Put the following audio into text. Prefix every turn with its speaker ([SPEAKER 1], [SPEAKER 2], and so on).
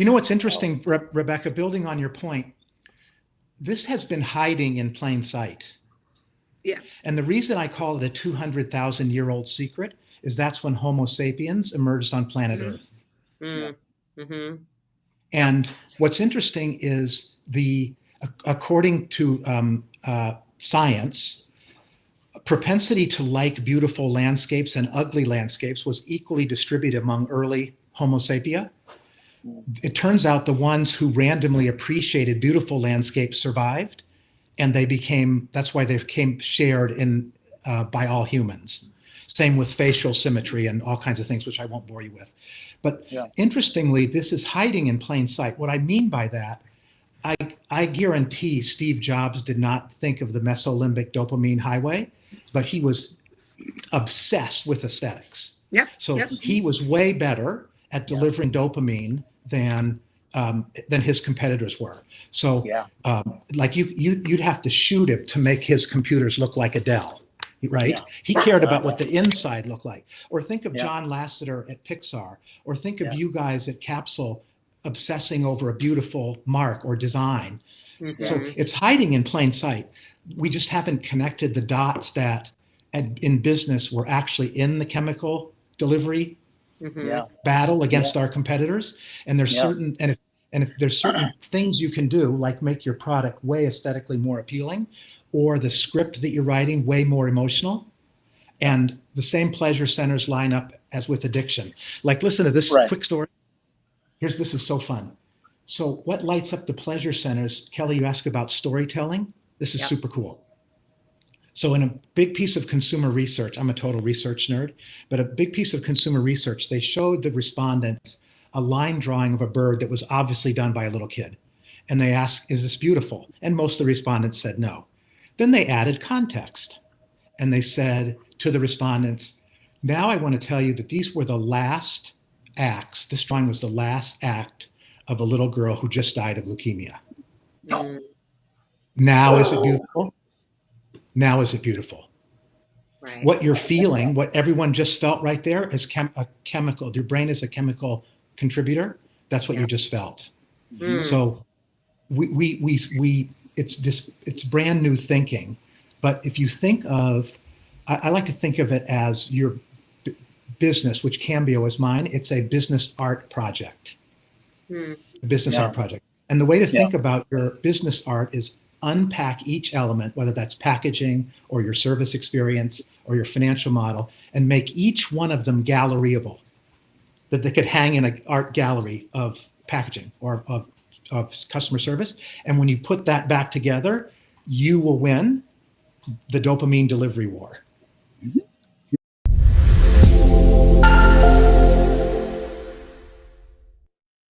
[SPEAKER 1] You know what's interesting, Rebecca, building on your point, this has been hiding in plain sight.
[SPEAKER 2] Yeah.
[SPEAKER 1] And the reason I call it a 200,000-year-old secret is that's when Homo sapiens emerged on planet Earth.
[SPEAKER 2] Mm-hmm.
[SPEAKER 1] And what's interesting is according to science, propensity to like beautiful landscapes and ugly landscapes was equally distributed among early Homo sapia. It turns out the ones who randomly appreciated beautiful landscapes survived, and that's why they became shared by all humans. Same with facial symmetry and all kinds of things, which I won't bore you with. But interestingly, this is hiding in plain sight. What I mean by that, I guarantee Steve Jobs did not think of the mesolimbic dopamine highway, but he was obsessed with aesthetics. He was way better at delivering dopamine than his competitors were. So like you'd have to shoot him to make his computers look like a Dell, right? Yeah. He cared about what the inside looked like. Or think of John Lasseter at Pixar, or think of you guys at Capsule obsessing over a beautiful mark or design. Mm-hmm. So it's hiding in plain sight. We just haven't connected the dots that in business we're actually in the chemical delivery battle against our competitors. And there's certain, and if there's certain things you can do, like make your product way aesthetically more appealing, or the script that you're writing way more emotional, and the same pleasure centers line up as with addiction. Like, listen to this quick story. This is so fun. So what lights up the pleasure centers? Kelly, you asked about storytelling. This is super cool. So in a big piece of consumer research, I'm a total research nerd, but a big piece of consumer research, they showed the respondents a line drawing of a bird that was obviously done by a little kid. And they asked, is this beautiful? And most of the respondents said no. Then they added context. And they said to the respondents, now I want to tell you that these were the last acts. This drawing was the last act of a little girl who just died of leukemia. Now is it beautiful? Now is it beautiful? Right. What you're feeling, what everyone just felt right there is a chemical. Your brain is a chemical contributor. That's what you just felt. So it's brand new thinking. But if you think of, I like to think of it as your business, which Cambio is mine. It's a business art project, a business art project. And the way to think about your business art is unpack each element, whether that's packaging or your service experience or your financial model, and make each one of them galleryable, that they could hang in an art gallery of packaging or of customer service. And when you put that back together, you will win the dopamine delivery war.